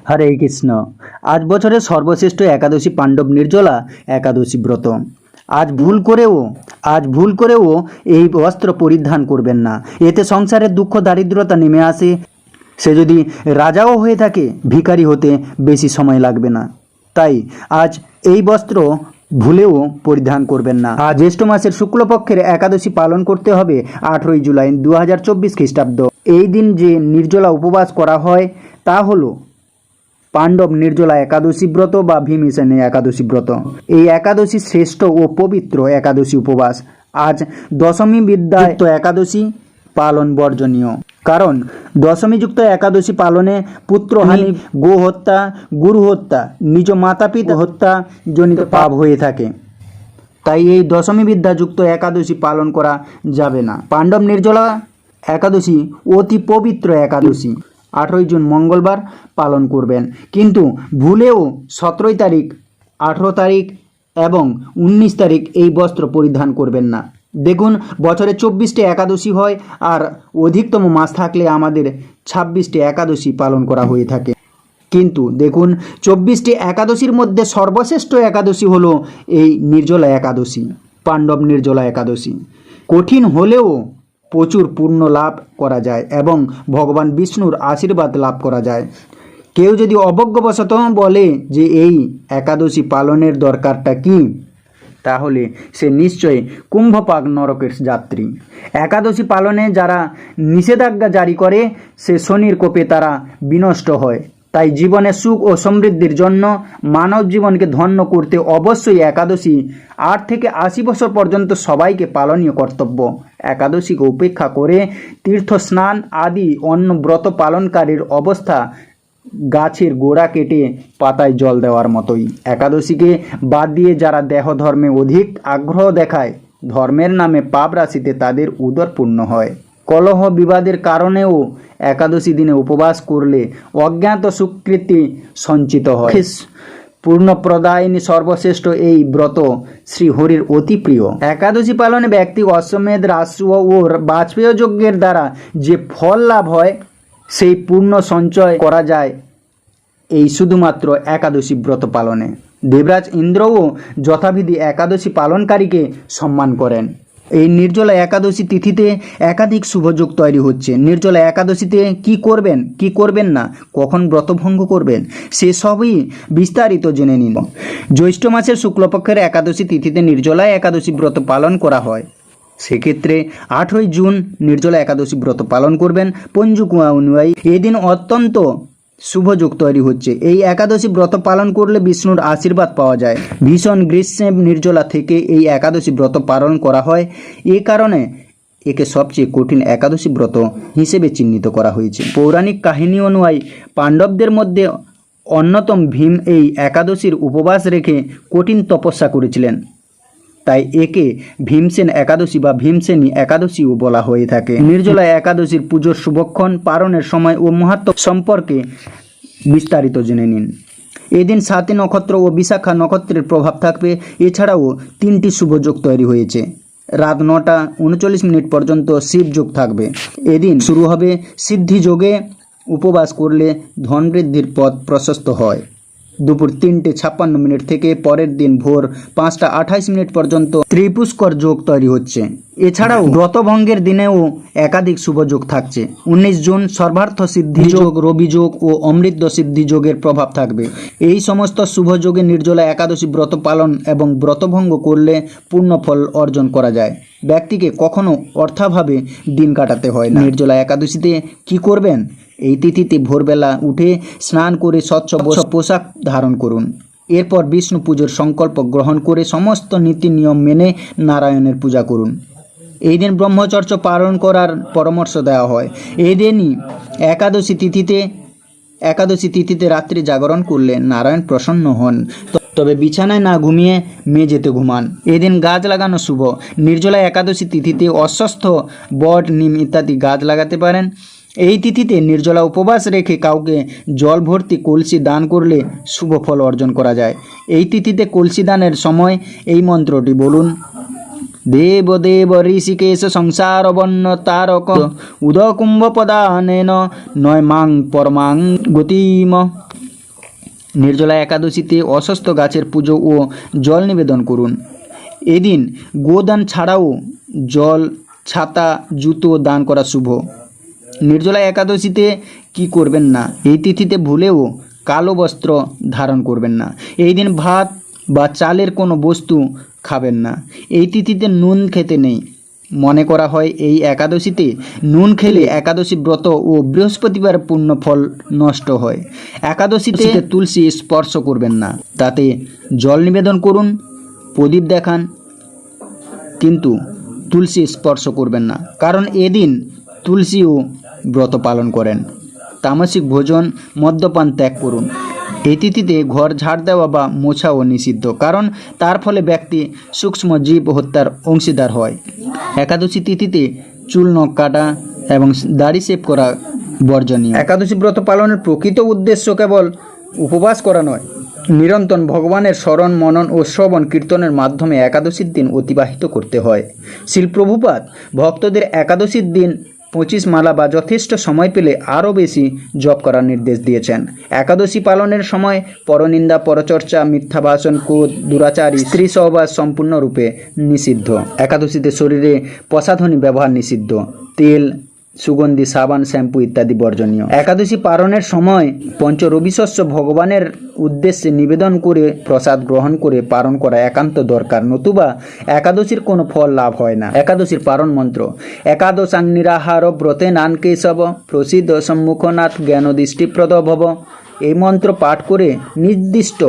হরে কৃষ্ণ। আজ বছরের সর্বশ্রেষ্ঠ একাদশী পাণ্ডব নির্জলা একাদশী ব্রত। আজ ভুল করেও এই বস্ত্র পরিধান করবেন না। এতে সংসারের দুঃখ দারিদ্রতা নেমে আসে। সে যদি রাজাও হয়ে থাকে, ভিখারি হতে বেশি সময় লাগবে না। তাই আজ এই বস্ত্র ভুলেও পরিধান করবেন না। আজ জ্যৈষ্ঠ মাসের শুক্লপক্ষের একাদশী পালন করতে হবে 18 জুলাই 2024 খ্রিস্টাব্দ। এই দিন যে নির্জলা উপবাস করা হয় তা হলো পাণ্ডব নির্জলা একাদশী ব্রত বা ভীমসেনী একাদশী ব্রত। এই একাদশী শ্রেষ্ঠ ও পবিত্র একাদশী উপবাস। আজ দশমী বিদ্যাযুক্ত একাদশী পালন বর্জনীয়, কারণ দশমীযুক্ত একাদশী পালনে পুত্রহানি, গো হত্যা, গুরু হত্যা, নিজ মাতা পিতা হত্যা জনিত পাপ হয়ে থাকে। তাই এই দশমী বিদ্যাযুক্ত একাদশী পালন করা যাবে না। পাণ্ডব নির্জলা একাদশী অতি পবিত্র একাদশী। 18 জুন মঙ্গলবার পালন করবেন, কিন্তু ভুলেও 17 তারিখ, 18 তারিখ এবং 19 তারিখ এই বস্ত্র পরিধান করবেন না। দেখুন, বছরে 24টি একাদশী হয়, আর অধিকতম মাস থাকলে আমাদের 26টি একাদশী পালন করা হয়ে থাকে। কিন্তু দেখুন, 24টি একাদশীর মধ্যে সর্বশ্রেষ্ঠ একাদশী হলো এই নির্জলা একাদশী, পাণ্ডব নির্জলা একাদশী। কঠিন হলেও প্রচুর পুণ্য লাভ করা যায় এবং ভগবান বিষ্ণুর আশীর্বাদ লাভ করা যায়। কেউ যদি অবজ্ঞবশত বলে যে এই একাদশী পালনের দরকারটা কি, তাহলে সে নিশ্চয়ই কুম্ভপাক নরকের যাত্রী। একাদশী পালনে যারা নিষেধাজ্ঞা জারি করে, সে শনির কোপে তারা বিনষ্ট হয়। তাই জীবনে সুখ ও সমৃদ্ধির জন্য মানব জীবনকে ধন্য করতে অবশ্যই একাদশী 8 থেকে 80 বছর পর্যন্ত সবাইকে পালনীয় কর্তব্য। একাদশীকে উপেক্ষা করে তীর্থ স্নান আদি অন্য ব্রত পালনকারীর অবস্থা গাছের গোড়া কেটে পাতায় জল দেওয়ার মতোই। একাদশীকে বাদ দিয়ে যারা দেহ ধর্মে অধিক আগ্রহ দেখায়, ধর্মের নামে পাপ রাশিতে তাদের উদর পূর্ণ হয়। কলহ বিবাদের কারণেও একাদশী দিনে উপবাস করলে অজ্ঞাত সুকৃতি সঞ্চিত হয়। পূর্ণপ্রদায়িনী সর্বশ্রেষ্ঠ এই ব্রত শ্রীহরির অতি প্রিয়। একাদশী পালনে ব্যক্তি অশ্বমেধ, রাজসূয় ও বাজপেয় যজ্ঞের দ্বারা যে ফল লাভ হয়, সেই পূর্ণ সঞ্চয় করা যায় এই শুধুমাত্র একাদশী ব্রত পালনে। দেবরাজ ইন্দ্রও যথাবিধি একাদশী পালনকারীকে সম্মান করেন। এই নির্জলা একাদশী তিথিতে একাধিক শুভযোগ তৈরি হচ্ছে। নির্জলা একাদশীতে কি করবেন, কি করবেন না, কখন ব্রতভঙ্গ করবেন, সেসবই বিস্তারিত জেনে নিন। জ্যৈষ্ঠ মাসের শুক্লপক্ষের একাদশী তিথিতে নির্জলা একাদশী ব্রত পালন করা হয়। সেক্ষেত্রে 18 জুন নির্জলা একাদশী ব্রত পালন করবেন। পঞ্জুকুয়া অনুযায়ী এদিন অত্যন্ত শুভযোগ তৈরি হচ্ছে। এই একাদশী ব্রত পালন করলে বিষ্ণুর আশীর্বাদ পাওয়া যায়। ভীষণ গ্রীষ্মে নির্জলা থেকে এই একাদশী ব্রত পালন করা হয়। এ কারণে একে সবচেয়ে কঠিন একাদশী ব্রত হিসেবে চিহ্নিত করা হয়েছে। পৌরাণিক কাহিনী অনুযায়ী পাণ্ডবদের মধ্যে অন্যতম ভীম এই একাদশীর উপবাস রেখে কঠিন তপস্যা করেছিলেন। তাই একে ভীমসেন একাদশী বা ভীমসেনী একাদশীও বলা হয়ে থাকে। নির্জলা একাদশীর পুজোর শুভক্ষণ, পালনের সময় ও মাহাত্ম্য সম্পর্কে বিস্তারিত জেনে নিন। এদিন স্বাতী নক্ষত্র ও বিশাখা নক্ষত্রের প্রভাব থাকবে। এছাড়াও 3টি শুভযোগ তৈরি হয়েছে। রাত 9:39 পর্যন্ত শিবযোগ থাকবে। এদিন শুরু হবে সিদ্ধি যোগে। উপবাস করলে ধন বৃদ্ধির পথ প্রশস্ত হয়। দুপুর 3:56 থেকে পরের দিন ভোর 5:28 পর্যন্ত ত্রিপুষ্কর যোগ তৈরি হচ্ছে। এছাড়াও ব্রতভঙ্গের দিনেও একাধিক শুভযোগ থাকছে। 19 জুন সর্বার্থ সিদ্ধি যোগ, রবি যোগ ও অমৃত সিদ্ধি যোগের প্রভাব থাকবে। এই সমস্ত শুভযোগে নির্জলা একাদশী ব্রত পালন এবং ব্রতভঙ্গ করলে পূর্ণ ফল অর্জন করা যায়। ব্যক্তিকে কখনো অর্থাভাবে দিন কাটাতে হয় না। নির্জলা একাদশীতে কি করবেন? এই তিথিতে ভোরবেলা উঠে স্নান করে স্বচ্ছ পোশাক ধারণ করুন। এরপর বিষ্ণু পুজোর সংকল্প গ্রহণ করে সমস্ত নীতি নিয়ম মেনে নারায়ণের পূজা করুন। এই দিন ব্রহ্মচর্য পালন করার পরামর্শ দেওয়া হয়। এই দিনই একাদশী তিথিতে রাত্রি জাগরণ করলে নারায়ণ প্রসন্ন হন। তবে বিছানায় না ঘুমিয়ে মেঝেতে ঘুমান। এদিন গাছ লাগানো শুভ। নির্জলা একাদশী তিথিতে অশ্বত্থ, বট, নিম ইত্যাদি গাছ লাগাতে পারেন। এই তিথিতে নির্জলা উপবাস রেখে কাউকে জল ভর্তি কলসি দান করলে শুভ ফল অর্জন করা যায়। এই তিথিতে কলসি দানের সময় এই মন্ত্রটি বলুন: দেব দেব ঋষিকেশ সংসার বন্য তারক উদকুম্ভ পদানেন নয় মাং পরমাং গতিম। নির্জলা একাদশীতে অস্বস্থ গাছের পুজো ও জল নিবেদন করুন। এদিন গোদান ছাড়াও জল, ছাতা, জুতো দান করা শুভ। নির্জলা একাদশীতে কি করবেন না? এই তিথিতে ভুলেও কালো বস্ত্র ধারণ করবেন না। এই দিন ভাত বা চালের কোনো বস্তু খাবেন না। এই তিথিতে নুন খেতে নেই। মনে করা হয় এই একাদশীতে নুন খেলে একাদশী ব্রত ও বৃহস্পতিবার পূর্ণ ফল নষ্ট হয়। একাদশীতে তুলসী স্পর্শ করবেন না, তাতে জল নিবেদন করুন, প্রদীপ দেখান, কিন্তু তুলসী স্পর্শ করবেন না, কারণ এদিন তুলসীও ব্রত পালন করেন। তামসিক ভোজন, মদ্যপান ত্যাগ করুন। এই তিথিতে ঘর ঝাড় দেওয়া বা মোছাও নিষিদ্ধ, কারণ তার ফলে ব্যক্তি সূক্ষ্ম জীব হত্যার অংশীদার হয়। একাদশী তিথিতে চুল নখ কাটা এবং দাড়ি শেভ করা বর্জনীয়। একাদশী ব্রত পালনের প্রকৃত উদ্দেশ্য কেবল উপবাস করা নয়, নিরন্তর ভগবানের স্মরণ, মনন ও শ্রবণ কীর্তনের মাধ্যমে একাদশীর দিন অতিবাহিত করতে হয়। শিল প্রভুপাদ ভক্তদের একাদশীর দিন 25 মালা বা যথেষ্ট সময় পেলে আরও বেশি জপ করার নির্দেশ দিয়েছেন। একাদশী পালনের সময় পরনিন্দা, পরচর্চা, মিথ্যা ভাষণ, ক্রোধ, দুরাচার, স্ত্রী সহবাস সম্পূর্ণরূপে নিষিদ্ধ। একাদশীতে শরীরে প্রসাধনী ব্যবহার নিষিদ্ধ। তেল, সুগন্ধি, সাবান, শ্যাম্পু ইত্যাদি বর্জনীয়। একাদশী পালনের সময় পঞ্চরবিশস্য ভগবানের উদ্দেশ্যে নিবেদন করে প্রসাদ গ্রহণ করে পালন করা একান্ত দরকার, নতুবা একাদশীর কোনো ফল লাভ হয় না। একাদশীর পালন মন্ত্র: একাদশাং নিরাহার ব্রতে নান কেশব, প্রসিদ্ধ সম্মুখনাথ জ্ঞান দৃষ্টিপ্রদ ভব। এই মন্ত্র পাঠ করে নির্দিষ্ট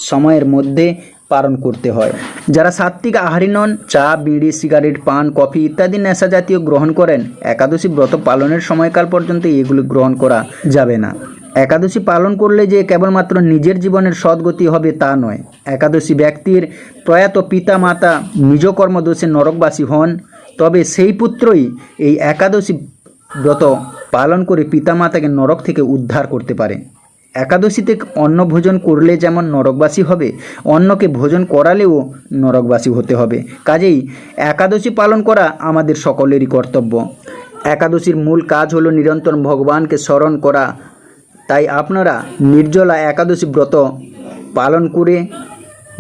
সময়ের মধ্যে পালন করতে হয়। যারা সাত্ত্বিক আহারী নন, চা, বিড়ি, সিগারেট, পান, কফি ইত্যাদি নেশা জাতীয় গ্রহণ করেন, একাদশী ব্রত পালনের সময়কাল পর্যন্ত এগুলি গ্রহণ করা যাবে না। একাদশী পালন করলে যে কেবলমাত্র নিজের জীবনের সদ্গতি হবে তা নয়, একাদশী ব্যক্তির প্রয়াত পিতা মাতা নিজ কর্মদোষে নরকবাসী হন, তবে সেই পুত্রই এই একাদশী ব্রত পালন করে পিতামাতাকে নরক থেকে উদ্ধার করতে পারে। একাদশীতে অন্ন ভোজন করলে যেমন নরকবাসী হবে, অন্নকে ভোজন করালেও নরকবাসী হতে হবে। কাজেই একাদশী পালন করা আমাদের সকলেরই কর্তব্য। একাদশীর মূল কাজ হলো নিরন্তর ভগবানকে স্মরণ করা। তাই আপনারা নির্জলা একাদশী ব্রত পালন করে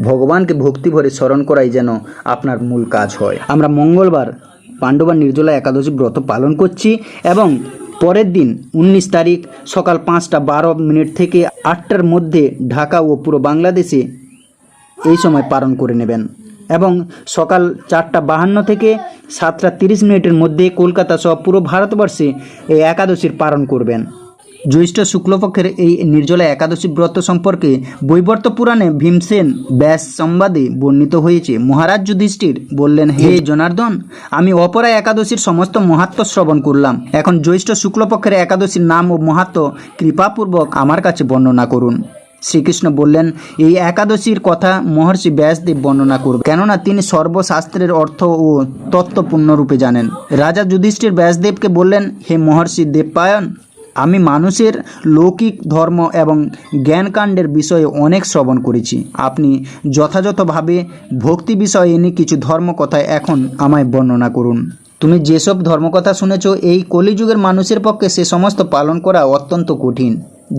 ভগবানকে ভক্তি ভরে স্মরণ করাই যেন আপনার মূল কাজ হয়। আমরা মঙ্গলবার পাণ্ডবা নির্জলা একাদশী ব্রত পালন করছি এবং পরের দিন 19 তারিখ সকাল 5:12 থেকে 8টার মধ্যে ঢাকা ও পুরো বাংলাদেশে এই সময় পালন করে নেবেন, এবং সকাল 4:52 থেকে 7:30 মধ্যে কলকাতা সহ পুরো ভারতবর্ষে এই একাদশীর পালন করবেন। জ্যৈষ্ঠ শুক্লপক্ষের এই নির্জলা একাদশী ব্রত সম্পর্কে বৈবর্ত পুরাণে ভীমসেন ব্যাস সংবাদে বর্ণিত হয়েছে। মহারাজ যুধিষ্ঠির বললেন, হে জনার্দন, আমি অপরা একাদশীর সমস্ত মাহাত্ম্য শ্রবণ করলাম। এখন জ্যৈষ্ঠ শুক্লপক্ষের একাদশীর নাম ও মাহাত্ম্য কৃপাপূর্বক আমার কাছে বর্ণনা করুন। শ্রীকৃষ্ণ বললেন, এই একাদশীর কথা মহর্ষি ব্যাসদেব বর্ণনা করবেন, কেননা তিনি সর্বশাস্ত্রের অর্থ ও তত্ত্ব পূর্ণরূপে জানেন। রাজা যুধিষ্ঠির ব্যাসদেবকে বললেন, হে মহর্ষি দেবপায়ন, আমি মানুষের লৌকিক ধর্ম এবং জ্ঞানকাণ্ডের বিষয়ে অনেক শ্রবণ করেছি। আপনি যথাযথভাবে ভক্তি বিষয়ে এনে কিছু ধর্মকথা এখন আমায় বর্ণনা করুন। তুমি যেসব ধর্মকথা শুনেছ, এই কলিযুগের মানুষের পক্ষে সে সমস্ত পালন করা অত্যন্ত কঠিন,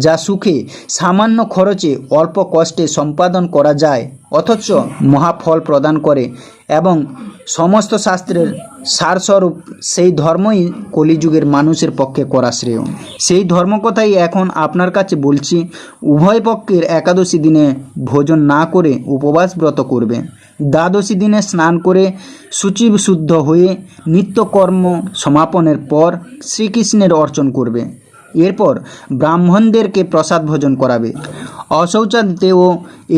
যা সুখে সামান্য খরচে অল্প কষ্টে সম্পাদন করা যায়, অথচ মহাফল প্রদান করে, এবং সমস্ত শাস্ত্রের সারস্বরূপ সেই ধর্মই কলিযুগের মানুষের পক্ষে করা শ্রেয়। সেই ধর্মকথাই এখন আপনার কাছে বলছি। উভয় পক্ষের একাদশী দিনে ভোজন না করে উপবাস ব্রত করবে। দ্বাদশী দিনে স্নান করে শুচিশুদ্ধ হয়ে নিত্যকর্ম সমাপনের পর শ্রীকৃষ্ণের অর্চন করবে। এরপর ব্রাহ্মণদেরকে প্রসাদ ভোজন করাবে। অশৌচাদিতেও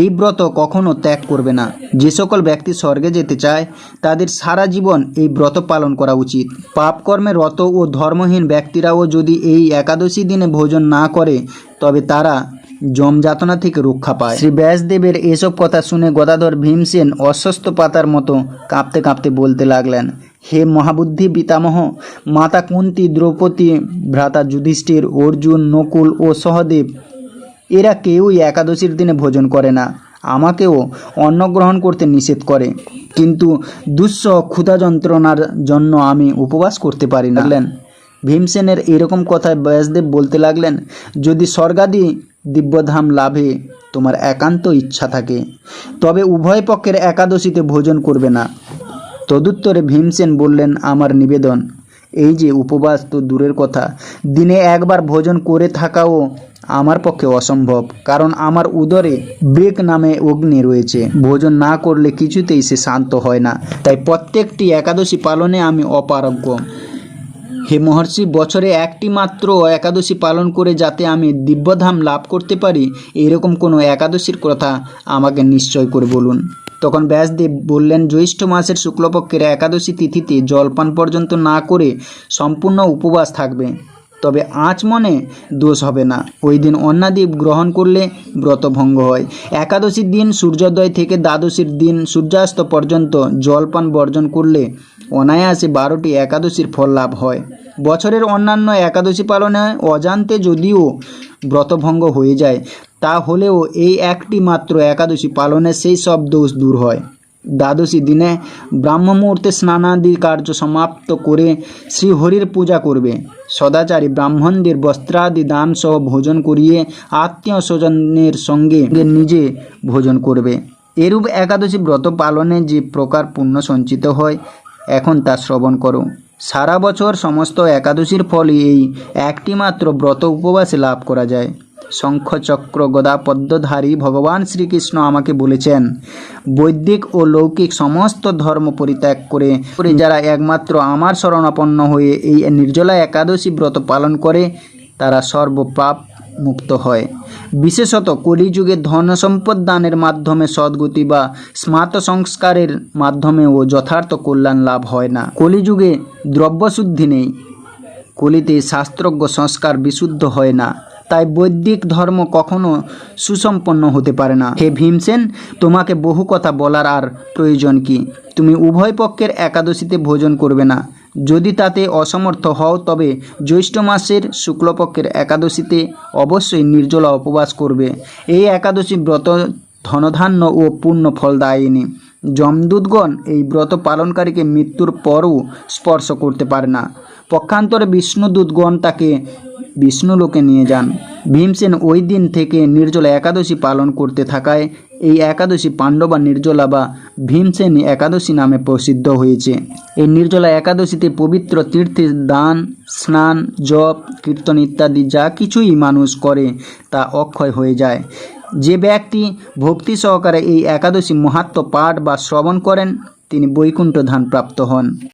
এই ব্রত কখনো ত্যাগ করবে না। যে সকল ব্যক্তি স্বর্গে যেতে চায় তাদের সারা জীবন এই ব্রত পালন করা উচিত। পাপকর্মে রত ও ধর্মহীন ব্যক্তিরাও যদি এই একাদশী দিনে ভোজন না করে তবে তারা যমযাতনা থেকে রক্ষা পায়। শ্রী ব্যাসদেবের এসব কথা শুনে গদাধর ভীমসেন অস্বস্ಥ পাতার মতো কাঁপতে কাঁপতে বলতে লাগলেন, হে মহাবুদ্ধি পিতামহ, মাতা কুন্তী, দ্রৌপদী, ভ্রাতা যুধিষ্ঠির, অর্জুন, নকুল ও সহদেব এরা কেউই একাদশীর দিনে ভোজন করে না। আমাকেও অন্ন গ্রহণ করতে নিষেধ করে, কিন্তু দুঃসহ ক্ষুধা যন্ত্রণার জন্য আমি উপবাস করতে পারি না। ভীমসেনের এরকম কথায় ব্যাসদেব বলতে লাগলেন, যদি স্বর্গাদি দিব্যধাম লাভে তোমার একান্ত ইচ্ছা থাকে, তবে উভয় পক্ষের একাদশীতে ভোজন করবে না। তদুত্তরে ভীমসেন বললেন, আমার নিবেদন, এই যে উপবাস তো দূরের কথা, দিনে একবার ভোজন করে থাকাও আমার পক্ষে অসম্ভব, কারণ আমার উদরে ব্রেক নামে অগ্নি রয়েছে। ভোজন না করলে কিছুতেই সে শান্ত হয় না, তাই প্রত্যেকটি একাদশী পালনে আমি অপারগ্য। হে মহর্ষি, বছরে একটি মাত্র একাদশী পালন করে যাতে আমি দিব্যধাম লাভ করতে পারি, এরকম কোনো একাদশীর কথা আমাকে নিশ্চয় করে বলুন। তখন ব্যাসদেব বললেন, জ্যৈষ্ঠ মাসের শুক্লপক্ষের একাদশী তিথিতে জলপান পর্যন্ত না করে সম্পূর্ণ উপবাস থাকবে, তবে আচমনে দোষ হবে না। ওই দিন অন্নাদি গ্রহণ করলে ব্রতভঙ্গ হয়। একাদশীর দিন সূর্যোদয় থেকে দ্বাদশীর দিন সূর্যাস্ত পর্যন্ত জলপান বর্জন করলে অনায়াসে 12টি একাদশীর ফল লাভ হয়। বছরের অন্যান্য একাদশী পালনে অজান্তে যদিও ব্রতভঙ্গ হয়ে যায়, তা হলেও এই একটি মাত্র একাদশী পালনে সেই সব দোষ দূর হয়। দ্বাদশী দিনে ব্রাহ্ম মুহূর্তে স্নানাদি কার্য সমাপ্ত করে শ্রীহরির পূজা করবে। সদাচারী ব্রাহ্মণদের বস্ত্রাদি দান সহ ভোজন করিয়ে আত্মীয় স্বজনের সঙ্গে নিজে ভোজন করবে। এরূপ একাদশী ব্রত পালনে যে প্রকার পুণ্য সঞ্চিত হয়, এখন তা শ্রবণ করো। সারা বছর সমস্ত একাদশীর ফলই এই একটি মাত্র ব্রত উপবাসে লাভ করা যায়। শঙ্খ চক্র গদা পদ্মধারী ভগবান শ্রীকৃষ্ণ আমাকে বলেছেন, বৈদিক ও লৌকিক সমস্ত ধর্ম পরিত্যাগ করে যারা একমাত্র আমার শরণাপন্ন হয়ে এই নির্জলা একাদশী ব্রত পালন করে, তারা সর্বপাপ মুক্ত হয়। বিশেষত কলিযুগে ধন সম্পদ দানের মাধ্যমে সদ্গতি বা স্মার্ত সংস্কারের মাধ্যমেও যথার্থ কল্যাণ লাভ হয় না। কলিযুগে দ্রব্যশুদ্ধি নেই, কলিতে শাস্ত্রজ্ঞ সংস্কার বিশুদ্ধ হয় না, তাই বৈদিক ধর্ম কখনো সুসম্পন্ন হতে পারে না। হে ভীমসেন, তোমাকে বহু কথা বলার আর প্রয়োজন কি? তুমি উভয় পক্ষের একাদশীতে ভোজন করবে না। যদি তাতে অসমর্থ হও, তবে জ্যৈষ্ঠ মাসের শুক্লপক্ষের একাদশীতে অবশ্যই নির্জলা উপবাস করবে। এই একাদশী ব্রত ধনধান্য ও পূর্ণ ফলদায়িনী। যমদূতগণ এই ব্রত পালনকারীকে মৃত্যুর পরও স্পর্শ করতে পারে না। পক্ষান্তরে বিষ্ণুদূতগণ তাকে বিষ্ণুলোকে নিয়ে যান। ভীমসেন ওই দিন থেকে নির্জলা একাদশী পালন করতে থাকায় এই একাদশী পাণ্ডবা নির্জলা বা ভীমসেনী একাদশী নামে প্রসিদ্ধ হয়েছে। এই নির্জলা একাদশীতে পবিত্র তীর্থে দান, স্নান, জপ, কীর্তন ইত্যাদি যা কিছুই মানুষ করে তা অক্ষয় হয়ে যায়। যে ব্যক্তি ভক্তি সহকারে এই একাদশী মাহাত্ম্য পাঠ বা শ্রবণ করেন, তিনি বৈকুণ্ঠ ধাম প্রাপ্ত হন।